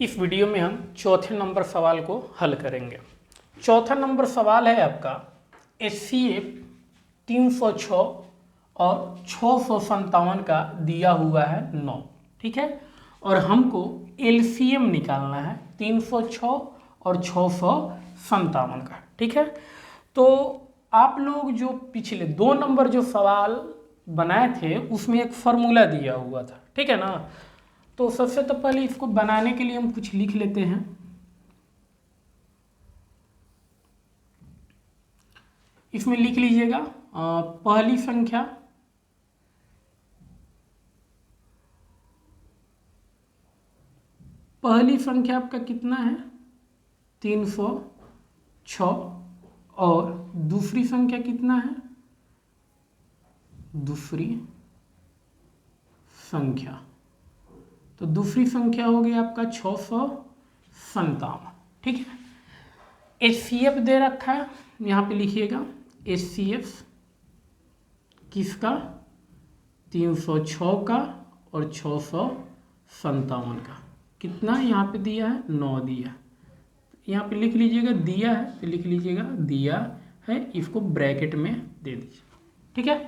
इस वीडियो में हम चौथे नंबर सवाल को हल करेंगे। चौथा नंबर सवाल है आपका HCF 306 और 657 का दिया हुआ है 9, ठीक है। और हमको LCM निकालना है 306 और 657 का, ठीक है। तो आप लोग जो पिछले 2 नंबर जो सवाल बनाए थे उसमें एक फार्मूला दिया हुआ था, ठीक है ना। तो सबसे तो पहले इसको बनाने के लिए हम कुछ लिख लेते हैं। इसमें लिख लीजिएगा पहली संख्या आपका कितना है 306 और दूसरी संख्या कितना है, दूसरी संख्या तो दूसरी संख्या हो गई आपका 657, ठीक है। HCF दे रखा है, यहाँ पे लिखिएगा HCF किसका 306 का और 657 का कितना यहाँ पे दिया है 9 दिया, यहाँ पे लिख लीजिएगा दिया है तो लिख लीजिएगा दिया है, इसको ब्रैकेट में दे दीजिए, ठीक है।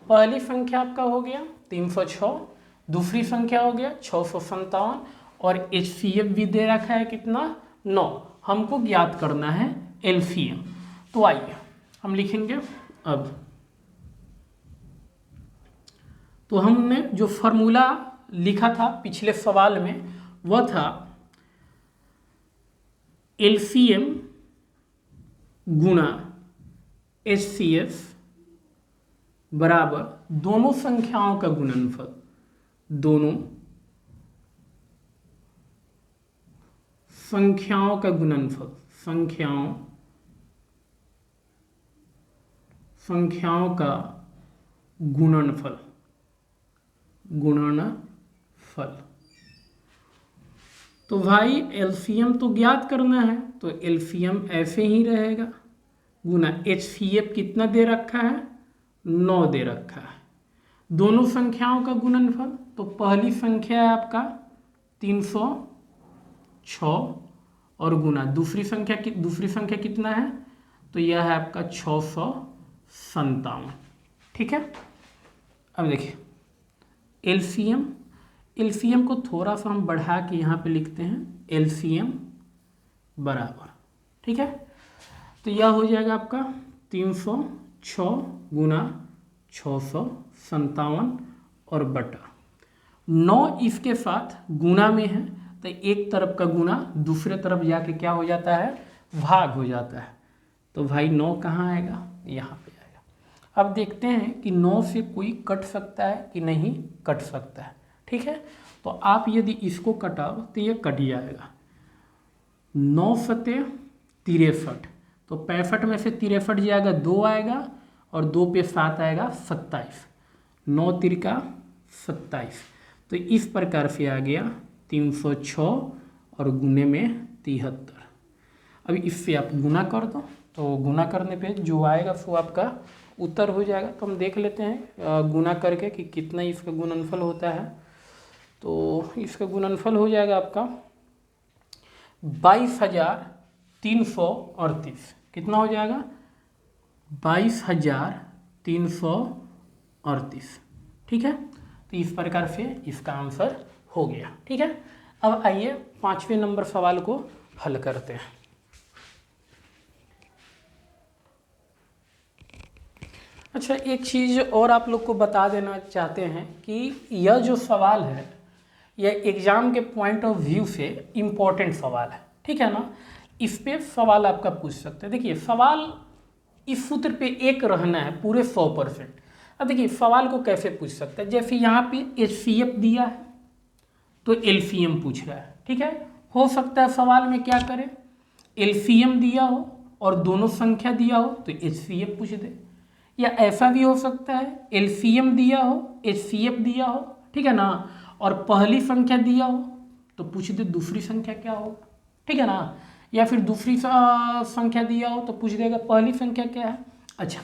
पहली संख्या आपका हो गया 306, दूसरी संख्या हो गया 657 और HCF भी दे रखा है कितना 9, हमको ज्ञात करना है LCM। तो आइए हम लिखेंगे अब। तो हमने जो फॉर्मूला लिखा था पिछले सवाल में वह था LCM गुणा HCF बराबर दोनों संख्याओं का गुणनफल, दोनों संख्याओं का गुणनफल, संख्याओं का गुणनफल। तो भाई LCM तो ज्ञात करना है तो LCM ऐसे ही रहेगा गुना HCF कितना दे रखा है 9 दे रखा है, दोनों संख्याओं का गुणनफल। तो पहली संख्या है आपका 306 और गुना दूसरी संख्या कितना है तो यह है आपका 657, ठीक है। अब देखिए LCM को थोड़ा सा हम बढ़ा के यहाँ पे लिखते हैं LCM बराबर, ठीक है। तो यह हो जाएगा आपका 306 गुना 657 और बटा 9 इसके साथ गुना में है तो एक तरफ का गुना दूसरे तरफ जाके क्या हो जाता है भाग हो जाता है। तो भाई 9 कहाँ आएगा यहाँ पे आएगा। अब देखते हैं कि 9 से कोई कट सकता है कि नहीं कट सकता है, ठीक है। तो आप यदि इसको कटाओ तो ये कट जाएगा 9 सते 63, तो 65 में से 63 जाएगा 2 आएगा और 2 पे 7 आएगा 27, 9 तिरका 27। तो इस प्रकार से आ गया 306 और गुने में 73। अभी इससे आप गुना कर दो तो गुना करने पे जो आएगा वो आपका उत्तर हो जाएगा। तो हम देख लेते हैं गुना करके कि कितना इसका गुणनफल होता है। तो इसका गुणनफल हो जाएगा आपका 22,338, कितना हो जाएगा 22,338, ठीक है। तो इस प्रकार से इसका आंसर हो गया, ठीक है। अब आइए 5वें नंबर सवाल को हल करते हैं। अच्छा, एक चीज़ और आप लोग को बता देना चाहते हैं कि यह जो सवाल है यह एग्ज़ाम के पॉइंट ऑफ व्यू से इम्पोर्टेंट सवाल है, ठीक है ना। इस पे सवाल आपका पूछ सकते हैं। देखिए सवाल इस सूत्र पे एक रहना है पूरे 100%। अब देखिए सवाल को कैसे पूछ सकते हैं, जैसे यहाँ पे HCF दिया है तो LCM पूछ रहा है, ठीक है। हो सकता है सवाल में क्या करें LCM दिया हो और दोनों संख्या दिया हो तो HCF पूछ दे, या ऐसा भी हो सकता है LCM दिया हो HCF दिया हो, ठीक है ना, और पहली संख्या दिया हो तो पूछ दे दूसरी संख्या क्या होगा, ठीक है ना, या फिर दूसरी संख्या दिया हो तो पूछ देगा पहली संख्या क्या है। अच्छा,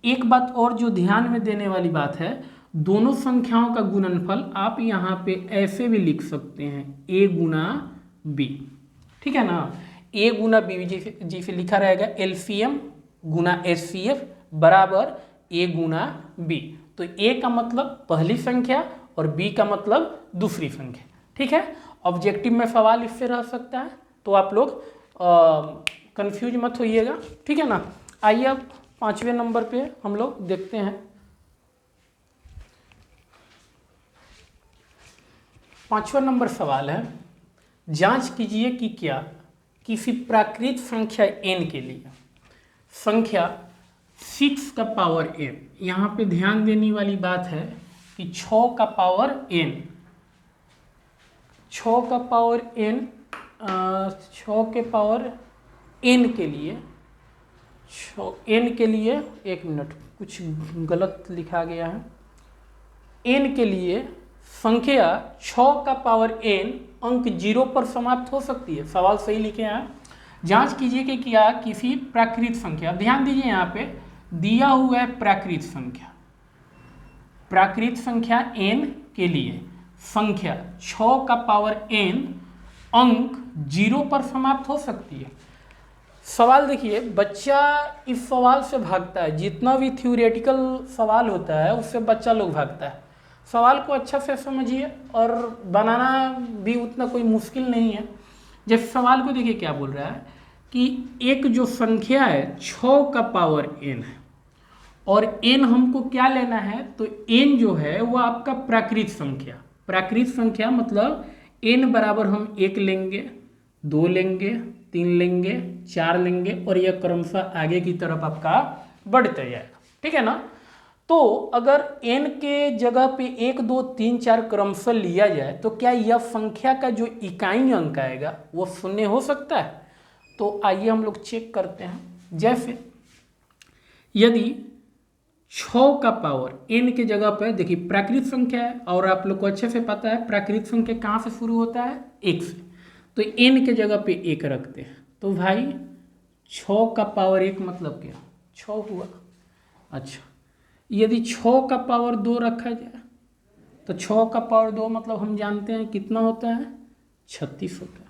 एक बात और जो ध्यान में देने वाली बात है, दोनों संख्याओं का गुणनफल आप यहाँ पे ऐसे भी लिख सकते हैं A गुना बी, ठीक है ना। ए गुना बी जी से लिखा रहेगा एलसीएम गुना एचसीएफ बराबर ए गुना बी। तो ए का मतलब पहली संख्या और बी का मतलब दूसरी संख्या, ठीक है। ऑब्जेक्टिव में सवाल इससे रह सकता है, तो आप लोग कंफ्यूज मत होइएगा, ठीक है ना। आइए अब 5वें नंबर पे हम लोग देखते हैं। 5वां नंबर सवाल है, जांच कीजिए कि क्या किसी प्राकृत संख्या n के लिए संख्या 6 का पावर n, यहाँ पे ध्यान देने वाली बात है कि 6 का पावर n, 6 का पावर n, 6 के पावर n के लिए, n के लिए, एक मिनट कुछ गलत लिखा गया है, n के लिए संख्या 6 का पावर n अंक 0 पर समाप्त हो सकती है। सवाल सही लिखे हैं। जांच कीजिए कि क्या किसी प्राकृत संख्या, ध्यान दीजिए यहाँ पे दिया हुआ है प्राकृत संख्या, प्राकृत संख्या n के लिए संख्या 6 का पावर n अंक 0 पर समाप्त हो सकती है। सवाल देखिए, बच्चा इस सवाल से भागता है, जितना भी थ्योरेटिकल सवाल होता है उससे बच्चा लोग भागता है। सवाल को अच्छा से समझिए और बनाना भी उतना कोई मुश्किल नहीं है। जब सवाल को देखिए क्या बोल रहा है कि एक जो संख्या है 6 का पावर n है और n हमको क्या लेना है, तो n जो है वो आपका प्राकृत संख्या, प्राकृत संख्या मतलब n बराबर हम 1 लेंगे, 2 लेंगे, 3 लेंगे, 4 लेंगे और यह क्रमशः आगे की तरफ आपका बढ़ते जाएगा, ठीक है ना। तो अगर n के जगह पे 1, 2, 3, 4 क्रमशः लिया जाए तो क्या यह संख्या का जो इकाई अंक आएगा वो शून्य हो सकता है। तो आइए हम लोग चेक करते हैं। जैसे यदि 6 का पावर n के जगह पर, देखिए प्राकृत संख्या है और आप लोग को अच्छे से पता है प्राकृत संख्या कहाँ से शुरू होता है, 1 से, तो n के जगह पे 1 रखते हैं। तो भाई 6 का पावर 1 मतलब क्या, 6 हुआ। अच्छा, यदि 6 का पावर 2 रखा जाए तो 6 का पावर 2 मतलब हम जानते हैं कितना होता है, 36 होता है।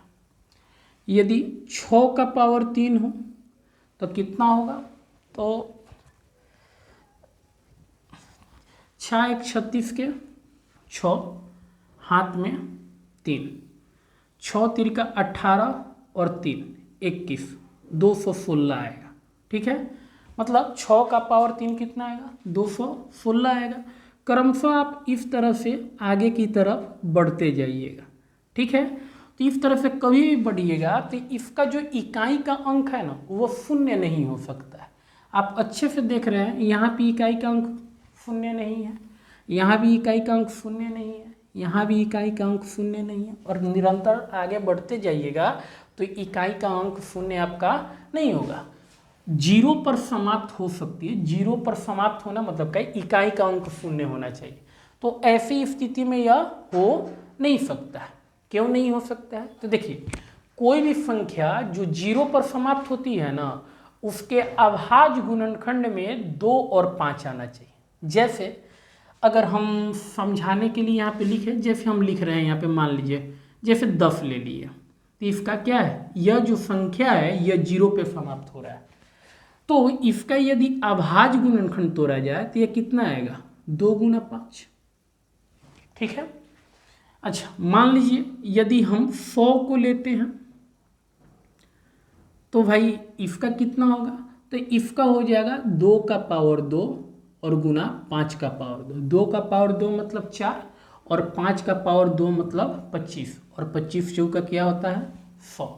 यदि 6 का पावर 3 हो तो कितना होगा, तो 6 1 36 के 6 हाथ में 3, 6 3 का 18 और 3 21, 216 आएगा, ठीक है। मतलब 6 का पावर 3 कितना आएगा, 216 आएगा। क्रमशः आप इस तरह से आगे की तरफ बढ़ते जाइएगा, ठीक है। तो इस तरह से कभी भी बढ़िएगा तो इसका जो इकाई का अंक है ना वो शून्य नहीं हो सकता है। आप अच्छे से देख रहे हैं, यहाँ भी इकाई का अंक शून्य नहीं है, यहाँ भी इकाई का अंक शून्य नहीं है, यहाँ भी इकाई का अंक शून्य नहीं है, और निरंतर आगे बढ़ते जाइएगा तो इकाई का अंक शून्य आपका नहीं होगा, 0 पर समाप्त हो सकती है। 0 पर समाप्त होना मतलब क्या, इकाई का अंक शून्य होना चाहिए। तो ऐसी स्थिति में यह हो नहीं सकता है। क्यों नहीं हो सकता है, तो देखिए कोई भी संख्या जो 0 पर समाप्त होती है ना उसके अभाज्य गुणनखंड में 2 और 5 आना चाहिए। जैसे अगर हम समझाने के लिए यहाँ पे लिखें, जैसे हम लिख रहे हैं यहाँ पे, मान लीजिए जैसे 10 ले लिए, तो इसका क्या है, यह जो संख्या है यह 0 पे समाप्त हो रहा है। तो इसका यदि अभाज्य गुणनखंड तोड़ा जाए तो यह कितना आएगा, 2 गुना 5, ठीक है। अच्छा, मान लीजिए यदि हम 100 को लेते हैं तो भाई इसका कितना होगा, तो इसका हो जाएगा 2 का पावर 2 और गुना 5 का पावर 2। 2 का पावर 2 मतलब 4 और 5 का पावर 2 मतलब 25, और 25 चौका क्या होता है, 100।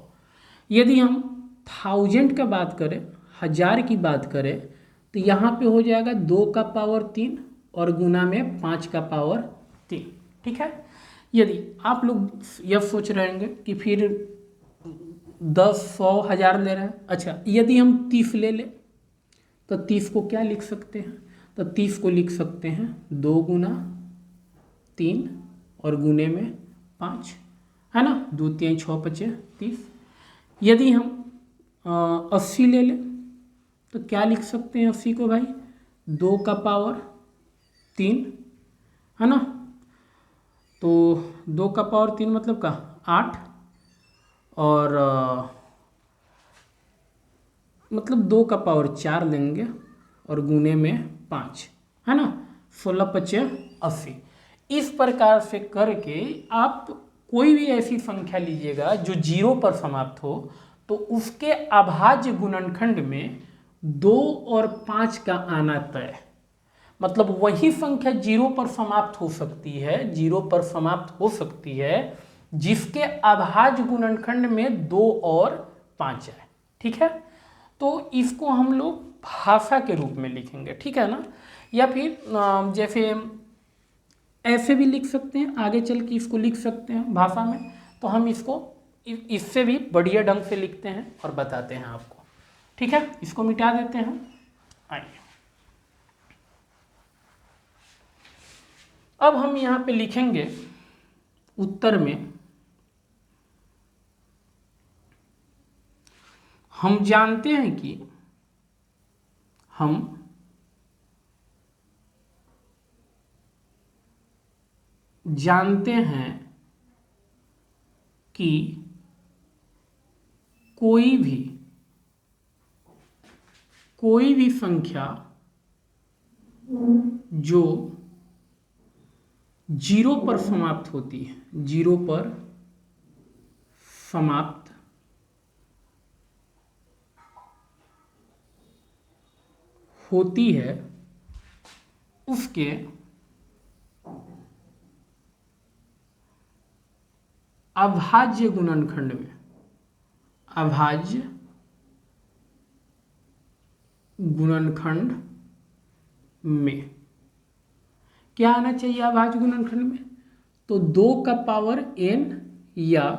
यदि हम 1000 का बात करें, 1000 की बात करें, तो यहाँ पे हो जाएगा 2 का पावर 3 और गुना में 5 का पावर 3, ठीक है। यदि आप लोग यह सोच रहे होंगे कि फिर 10, 100, 1000 ले रहे हैं, अच्छा यदि हम 30 ले लें तो 30 को क्या लिख सकते हैं, तो 30 को लिख सकते हैं 2 गुना 3 और गुने में 5, है ना, 2 3 6 5 30। यदि हम 80 ले लें तो क्या लिख सकते हैं 80 को भाई, 2 का पावर 3, है ना, तो 2 का पावर 3 मतलब का 8 और मतलब 2 का पावर 4 लेंगे और गुने में 5, है ना, 16×5 = 80। इस प्रकार से करके आप कोई भी ऐसी संख्या लीजिएगा जो 0 पर समाप्त हो, तो उसके अभाज्य गुणनखंड में 2 और 5 का आना तय। मतलब वही संख्या 0 पर समाप्त हो सकती है, 0 पर समाप्त हो सकती है जिसके अभाज्य गुणनखंड में 2 और 5 है। ठीक है, तो इसको हम लोग भाषा के रूप में लिखेंगे, ठीक है ना, या फिर जैसे ऐसे भी लिख सकते हैं, आगे चल के इसको लिख सकते हैं भाषा में। तो हम इसको इससे भी बढ़िया ढंग से लिखते हैं और बताते हैं आपको। ठीक है, इसको मिटा देते हैं। आइए, अब हम यहाँ पे लिखेंगे उत्तर में, हम जानते हैं कि कोई भी संख्या जो 0 पर समाप्त होती है, 0 पर समाप्त होती है, उसके अभाज्य गुणनखंड में, अभाज्य गुणनखंड में क्या आना चाहिए अभाज्य गुणनखंड में? तो 2 का पावर n या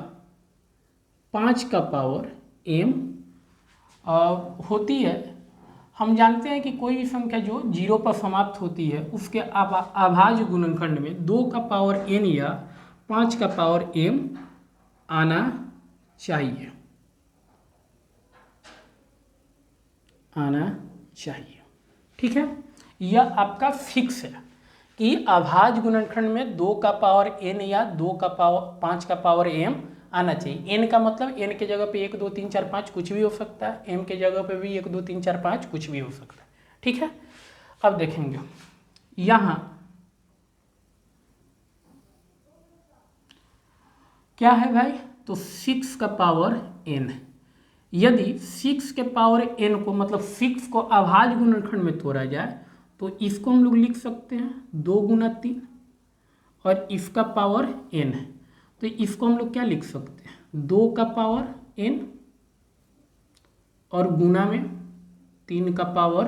5 का पावर m होती है। हम जानते हैं कि कोई भी संख्या जो 0 पर समाप्त होती है उसके अभाज्य गुणनखंड में 2 का पावर n या 5 का पावर m आना चाहिए, ठीक है। यह आपका फिक्स है कि अभाज्य गुणनखंड में 2 का पावर n या 2 का पावर 5 का पावर m आना चाहिए। n का मतलब n के जगह पे 1 2 3 4 5 कुछ भी हो सकता है, m के जगह पे भी 1 2 3 4 5 कुछ भी हो सकता है, ठीक है। अब देखेंगे यहाँ क्या है भाई, तो 6 का पावर n। यदि 6 के पावर n को मतलब 6 को अभाज्य गुणनखंड में तोड़ा जाए तो इसको हम लोग लिख सकते हैं 2 × 3 और इसका पावर n है, तो इसको हम लोग क्या लिख सकते हैं 2 का पावर n और गुना में 3 का पावर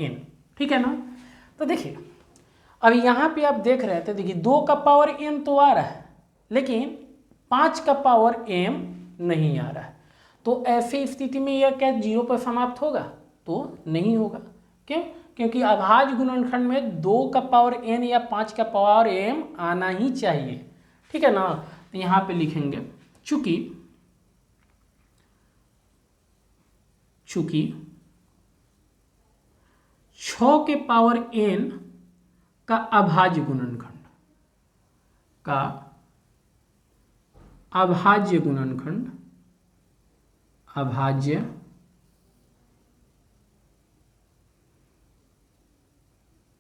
n, ठीक है ना। तो देखिए अब यहाँ पे आप देख रहे थे, देखिए 2 का पावर n तो आ रहा है लेकिन 5 का पावर m नहीं आ रहा है, तो ऐसी स्थिति में यह क्या 0 पर समाप्त होगा? तो नहीं होगा। क्यों? क्योंकि अभाज्य गुणनखंड में 2 का पावर n या 5 का पावर m आना ही चाहिए, ठीक है ना। तो यहाँ पे लिखेंगे चूंकि 6 के पावर n का अभाज्य गुणनखंड अभाज्य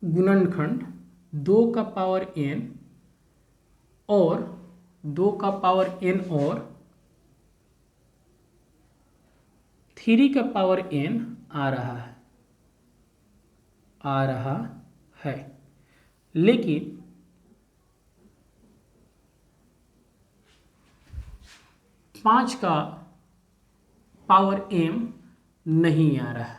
गुणनखंड 2 का पावर n और 2 का पावर n और 3 का पावर n आ रहा है, लेकिन 5 का पावर m नहीं आ रहा है,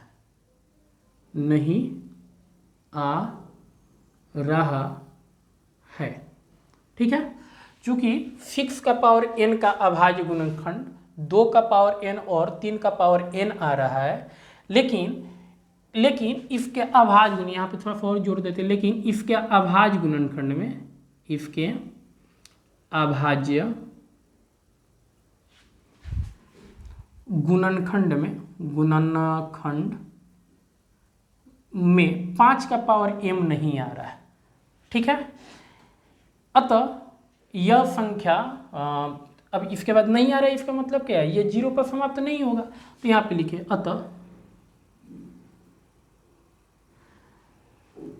ठीक है। चूंकि 6 का पावर n का अभाज्य गुणनखंड 2 का पावर n और 3 का पावर n आ रहा है, लेकिन इसके अभाज्य गुण, यहाँ पे थोड़ा सा और जोड़ देते हैं, लेकिन इसके अभाज्य गुणनखंड में, इसके अभाज्य गुणनखंड में 5 का पावर m नहीं आ रहा है, ठीक है। अतः यह संख्या अब इसके बाद नहीं आ रहा है, इसका मतलब क्या है, ये 0 पर समाप्त नहीं होगा। तो यहाँ पे लिखे अतः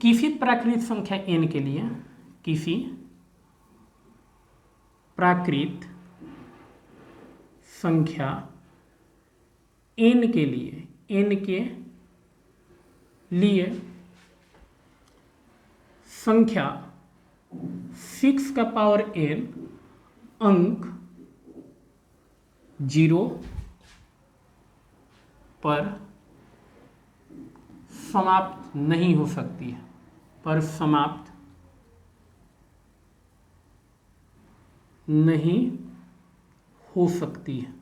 किसी प्राकृत संख्या n के लिए, किसी प्राकृत संख्या n के लिए संख्या 6 का पावर n अंक 0 पर समाप्त नहीं हो सकती है, पर समाप्त नहीं हो सकती है।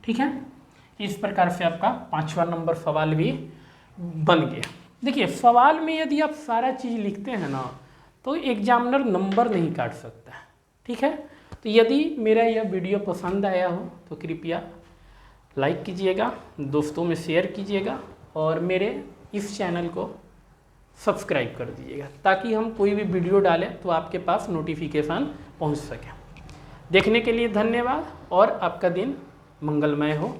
ठीक है, इस प्रकार से आपका 5वां नंबर सवाल भी बन गया। देखिए सवाल में यदि आप सारा चीज़ लिखते हैं ना तो एग्जामिनर नंबर नहीं काट सकता है। ठीक है, तो यदि मेरा यह वीडियो पसंद आया हो तो कृपया लाइक कीजिएगा, दोस्तों में शेयर कीजिएगा और मेरे इस चैनल को सब्सक्राइब कर दीजिएगा ताकि हम कोई भी वीडियो डालें तो आपके पास नोटिफिकेशन पहुंच सके। देखने के लिए धन्यवाद और आपका दिन मंगलमय हो।